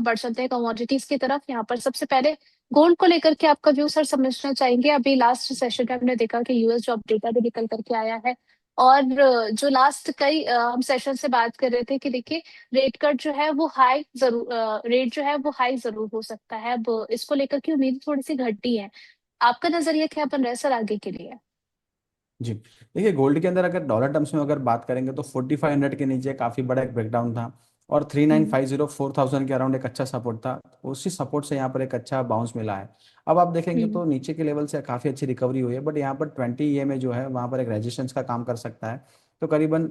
बढ़ चलते हैं कमोडिटीज की तरफ। यहाँ पर सबसे पहले गोल्ड को लेकर के आपका व्यू सर समझना चाहेंगे। अभी लास्ट सेशन में हमने देखा कि यूएस जॉब डेटा भी निकल करके आया है, और जो लास्ट कई हम सेशन से बात कर रहे थे कि देखिए रेट कट जो है वो हाई जरूर, रेट जो है वो हाई जरूर हो सकता है। अब इसको लेकर की उम्मीद थोड़ी सी घटी है। आपका नजरिया क्या बन रहा है सर आगे के लिए? जी देखिए, गोल्ड के अंदर अगर डॉलर टर्म्स में अगर बात करेंगे तो 4500 के नीचे काफ़ी बड़ा एक ब्रेकडाउन था, और थ्री नाइन हम्म। फाइव जीरो 4000 के अराउंड एक अच्छा सपोर्ट था। उसी सपोर्ट से यहाँ पर एक अच्छा बाउंस मिला है। अब आप देखेंगे हम्म। तो नीचे के लेवल से काफ़ी अच्छी रिकवरी हुई है, बट यहाँ पर 20 में जो है वहाँ पर एक रेजिस्टेंस का काम कर सकता है। तो करीबन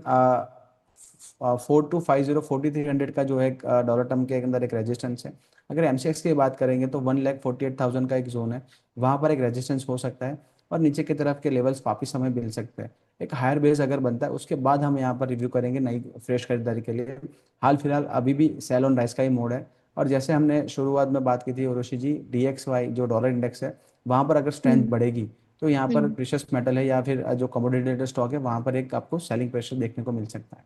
4250 4300 का जो है डॉलर टर्म के अंदर एक रेजिस्टेंस है। अगर एमसीएक्स की बात करेंगे तो 1,48,000 का एक जोन है, वहाँ पर एक रेजिस्टेंस हो सकता है, और नीचे की तरफ के लेवल्स वापिस हमें मिल सकते हैं। एक हायर बेस अगर बनता है उसके बाद हम यहाँ पर रिव्यू करेंगे नई फ्रेश खरीदारी के लिए। हाल फिलहाल अभी भी सेल ऑन राइस का ही मोड है। और जैसे हमने शुरुआत में बात की थी उर्वशी जी, DXY जो डॉलर इंडेक्स है, वहाँ पर अगर स्ट्रेंथ हम्म। बढ़ेगी तो यहाँ पर हम्म। प्रीशियस मेटल है या फिर जो कमोडिटी रिलेटेड स्टॉक है वहाँ पर एक आपको सेलिंग प्रेशर देखने को मिल सकता है।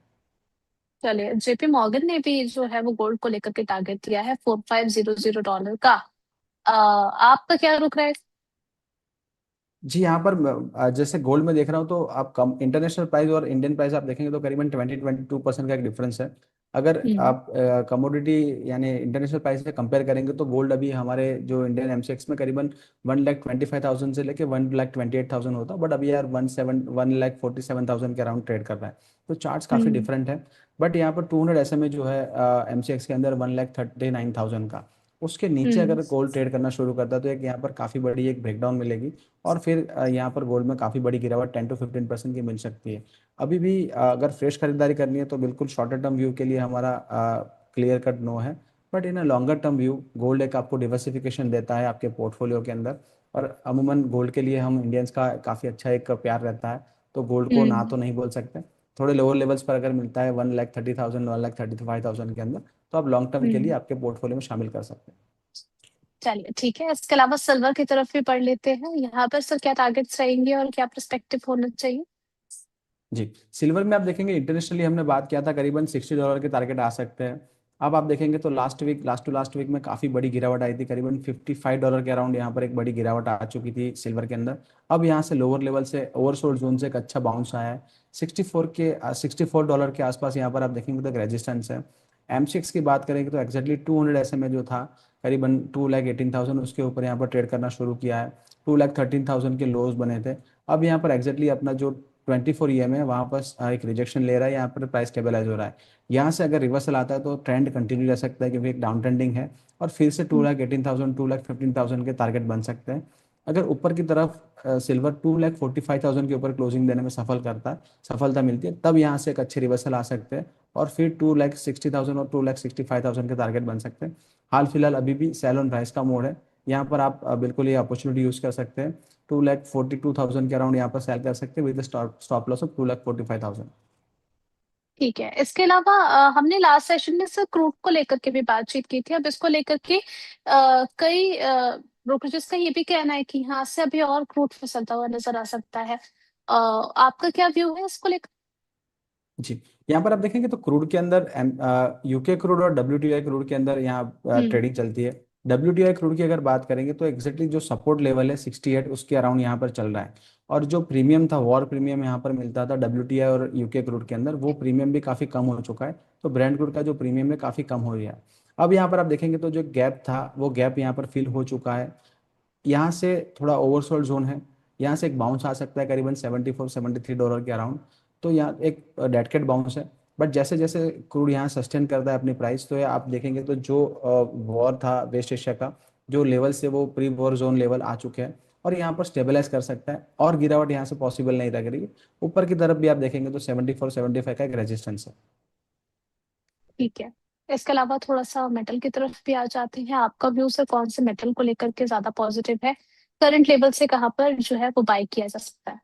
चलिए, जेपी मॉर्गन ने भी जो है वो गोल्ड को लेकर के टारगेट दिया है $4500 का। आपका क्या रुख रहा है? जी यहाँ पर जैसे गोल्ड में देख रहा हूँ तो आप कम इंटरनेशनल प्राइस और इंडियन प्राइस आप देखेंगे तो करीबन 22% का एक डिफरेंस है। अगर हम्म। आप कमोडिटी यानी इंटरनेशनल प्राइस से कंपेयर करेंगे तो गोल्ड अभी हमारे जो इंडियन एमसीएक्स में करीबन 1,25,000 से लेके 1,28,000 होता, बट अभी यार 1,47,000 के अराउंड ट्रेड कर रहा है। तो चार्ट्स काफ़ी हम्म। डिफरेंट है। बट यहाँ पर 200 SMA जो है एमसीएक्स के अंदर 1,39,000 का, उसके नीचे हम्म। अगर गोल्ड ट्रेड करना शुरू करता है तो एक यहाँ पर काफ़ी बड़ी एक ब्रेकडाउन मिलेगी, और फिर यहाँ पर गोल्ड में काफ़ी बड़ी गिरावट 10 to 15% की मिल सकती है। अभी भी अगर फ्रेश खरीदारी करनी है तो बिल्कुल शॉर्टर टर्म व्यू के लिए हमारा क्लियर कट नो है। But in a longer term view gold एक आपको डिवर्सिफिकेशन देता है आपके पोर्टफोलियो के अंदर, और अमूमन गोल्ड के लिए हम इंडियंस का काफ़ी अच्छा एक प्यार रहता है। तो गोल्ड को ना हम्म। तो नहीं बोल सकते। थोड़े लोअर लेवल्स पर अगर मिलता है 1,30,000 1,35,000 के अंदर, तो आप लॉन्ग टर्म के लिए हम्म। आपके पोर्टफोलियो में शामिल कर सकते हैं। चलिए ठीक है, इसके अलावा सिल्वर की तरफ भी पढ़ लेते हैं। यहाँ पर सर क्या टारगेट्स रहेंगे और क्या पर्सपेक्टिव होना चाहिए? जी, सिल्वर में आप देखेंगे इंटरनेशनली हमने बात किया था करीबन $60 के टारगेट आ सकते हैं। अब आप देखेंगे तो लास्ट वीक में काफ़ी बड़ी गिरावट आई थी, करीबन $55 के अराउंड यहाँ पर एक बड़ी गिरावट आ चुकी थी सिल्वर के अंदर। अब यहाँ से लोअर लेवल से ओवरसोल्ड जोन से एक अच्छा बाउंस आया है। 64 के आसपास यहाँ पर आप देखेंगे तो एक रेजिस्टेंस है। M6 की बात करेंगे तो एक्जैक्टली 200 SMA जो था करीबन 2,18,000, उसके ऊपर यहाँ पर ट्रेड करना शुरू किया है। 2,13,000 के लोज बने थे। अब यहाँ पर एक्जैक्टली अपना जो 24 है वहाँ पर एक रिजेक्शन ले रहा है, यहाँ पर प्राइस स्टेबलाइज हो रहा है। यहाँ से अगर रिवर्सल आता है तो ट्रेंड कंटिन्यू रह सकता है क्योंकि एक डाउन ट्रेंडिंग है, और फिर से 2,18,000 2,15,000 के टारगेट बन सकते हैं। अगर ऊपर की तरफ सिल्वर 2,45,000 के ऊपर क्लोजिंग देने में सफलता मिलती है, तब यहाँ से एक अच्छे रिवर्सल आ सकते हैं, और फिर 2,60,000 और 2,65,000 के टारगेट बन सकते हैं। हाल फिलहाल अभी भी सेल ऑन राइस का मोड है। यहाँ पर आप बिल्कुल ये अपॉर्चुनिटी यूज कर सकते हैं। 2,42,000 के अराउंड यहाँ पर सेल कर सकते हैं विद स्टॉप लॉस ऑफ 2,45,000। ठीक है, इसके अलावा हमने लास्ट सेशन में सर क्रूड को लेकर के भी बातचीत की थी। अब इसको लेकर के कई ब्रोकरेजेस का ये भी कहना है कि यहाँ से अभी और क्रूड फिसलता हुआ नजर आ सकता है। आपका क्या व्यू है इसको लेकर? जी, यहाँ पर आप देखेंगे तो क्रूड के अंदर यूके क्रूड और WTI क्रूड के अंदर यहाँ हम्म। ट्रेडिंग चलती है। WTI क्रूड की अगर बात करेंगे तो एग्जैक्टली जो सपोर्ट लेवल है 68 उसके अराउंड यहाँ पर चल रहा है। और जो प्रीमियम था, वॉर प्रीमियम यहाँ पर मिलता था WTI और यूके क्रूड के अंदर, वो प्रीमियम भी काफ़ी कम हो चुका है। तो ब्रेंड क्रूड का जो प्रीमियम है काफ़ी कम हो गया है। अब यहाँ पर आप देखेंगे तो जो गैप था वो गैप यहाँ पर फिल हो चुका है। यहाँ से थोड़ा ओवरसोल्ड जोन है, यहाँ से एक बाउंस आ सकता है करीबन $74 $73 के अराउंड। तो यहाँ एक डेड कैट बाउंस है। बट जैसे जैसे क्रूड यहाँ सस्टेन करता है अपनी प्राइस, तो ये आप देखेंगे तो जो वॉर था वेस्ट एशिया का, जो लेवल से वो प्री वॉर जोन लेवल आ चुके हैं, और यहाँ पर स्टेबलाइज कर सकता है, और गिरावट यहाँ से पॉसिबल नहीं लग रही है। ऊपर की तरफ भी आप देखेंगे तो 74 75 का एक रेजिस्टेंस है। ठीक है, इसके अलावा थोड़ा सा मेटल की तरफ भी आ जाते हैं। आपका व्यू सर कौन से मेटल को लेकर के ज्यादा पॉजिटिव है? करंट लेवल से कहाँ पर जो है वो बाय किया जा सकता है?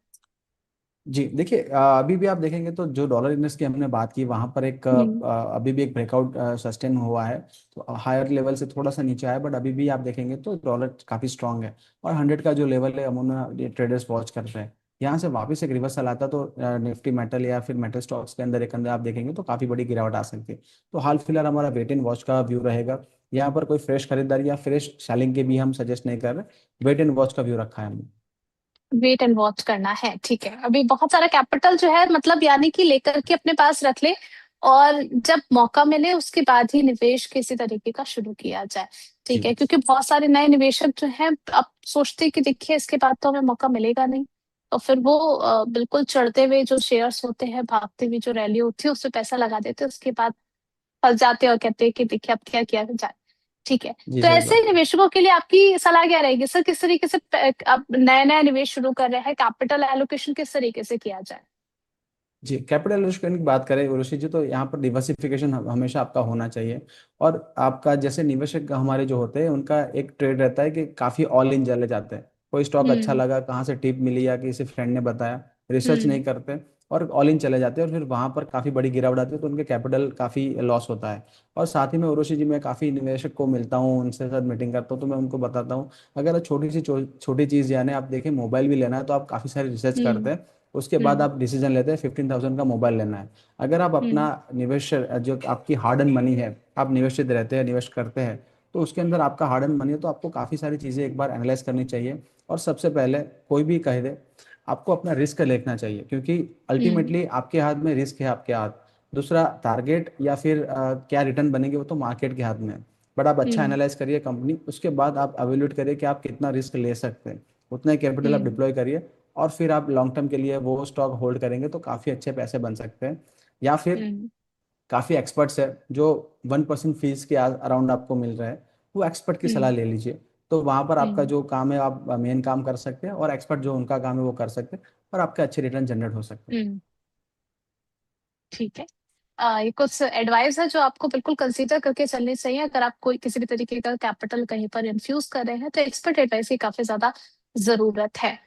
जी देखिए, अभी भी आप देखेंगे तो जो डॉलर इंडेक्स की हमने बात की वहां पर एक हम्म। अभी भी एक ब्रेकआउट सस्टेन हुआ है। तो हायर लेवल से थोड़ा सा नीचे आया, बट अभी भी आप देखेंगे तो डॉलर काफी स्ट्रांग है, और 100 का जो लेवल है अमूमन ट्रेडर्स वॉच कर रहे हैं। यहाँ से वापस एक रिवर्सल आता तो निफ्टी मेटल या फिर मेटल स्टॉक्स के अंदर एक अंदर आप देखेंगे तो काफी बड़ी गिरावट आ सकती है। तो हाल फिलहाल हमारा वेट एंड वॉच का व्यू रहेगा। यहाँ पर कोई फ्रेश खरीदारी या फ्रेश सेलिंग के भी हम सजेस्ट नहीं कर रहे, वेट एंड वॉच का व्यू रखा है हमने। वेट एंड वॉच करना है, ठीक है। अभी बहुत सारा कैपिटल जो है मतलब यानी कि लेकर के अपने पास रख ले, और जब मौका मिले उसके बाद ही निवेश किसी तरीके का शुरू किया जाए, ठीक जी है। क्योंकि बहुत सारे नए निवेशक जो हैं अब सोचते हैं कि देखिए इसके बाद तो हमें मौका मिलेगा नहीं, तो फिर वो बिल्कुल चढ़ते हुए जो शेयर्स होते हैं, भागते हुए जो रैली होती है उससे पैसा लगा देते हैं, उसके बाद फंस जाते हैं और कहते हैं कि देखिए अब क्या किया जाए, ठीक है। जी तो सही ऐसे बात है। निवेशकों के लिए आपकी सलाह क्या रहेगी सर? किस तरीके से अब नया नया निवेश शुरू कर रहे हैं, कैपिटल एलोकेशन किस तरीके से किया जाए? जी कैपिटल एलोकेशन की बात करें उर्वशी जी, तो यहाँ पर डिवर्सिफिकेशन हमेशा आपका होना चाहिए। और आपका जैसे निवेशक हमारे जो होते हैं उनका एक ट्रेड रहता है कि काफ़ी ऑल इन चले जाते हैं। कोई स्टॉक अच्छा हम्म। लगा, कहाँ से टिप मिली या किसी फ्रेंड ने बताया, रिसर्च हम्म। नहीं करते और ऑल इन चले जाते हैं, और फिर वहाँ पर काफ़ी बड़ी गिरावट आती है तो उनके कैपिटल काफ़ी लॉस होता है। और साथ ही में उर्वशी जी, मैं काफ़ी निवेशक को मिलता हूँ, उनसे साथ मीटिंग करता हूँ, तो मैं उनको बताता हूँ अगर छोटी सी छोटी चीज़ यानी आप देखें मोबाइल भी लेना है तो आप काफ़ी सारी रिसर्च हम्म। करते हैं, उसके बाद हम्म। आप डिसीजन लेते हैं 15,000 का मोबाइल लेना है। अगर आप अपना हम्म। निवेश जो आपकी हार्ड एंड मनी है, आप निवेशित रहते हैं, निवेश करते हैं, तो उसके अंदर आपका हार्ड एंड मनी है तो आपको काफ़ी सारी चीज़ें एक बार एनालाइज करनी चाहिए। और सबसे पहले कोई भी कह दे, आपको अपना रिस्क देखना चाहिए, क्योंकि हम्म। अल्टीमेटली आपके हाथ में रिस्क है, आपके हाथ। दूसरा टारगेट या फिर क्या रिटर्न बनेंगे वो तो मार्केट के हाथ में है। बट आप अच्छा हम्म। एनालाइज करिए कंपनी, उसके बाद आप एवेल्यूएट करिए कि आप कितना रिस्क ले सकते हैं, उतना ही कैपिटल आप हम्म। डिप्लॉय करिए, और फिर आप लॉन्ग टर्म के लिए वो स्टॉक होल्ड करेंगे तो काफ़ी अच्छे पैसे बन सकते हैं। या फिर हम्म। काफ़ी एक्सपर्ट्स है जो 1% फीस के अराउंड आपको मिल रहा है, वो एक्सपर्ट की सलाह हम्म। ले लीजिए। तो वहाँ पर आपका हम्म। जो काम है आप मेन काम कर सकते हैं, और एक्सपर्ट जो उनका काम है वो कर सकते हैं, और आपके अच्छे रिटर्न जनरेट हो सकते हैं। हम्म। ठीक है। ये कुछ एडवाइस है जो आपको बिल्कुल कंसीडर करके चलनी चाहिए अगर आप कोई किसी भी तरीके का कैपिटल कहीं पर इन्फ्यूज कर रहे हैं, तो एक्सपर्ट एडवाइस की काफी ज्यादा जरूरत है।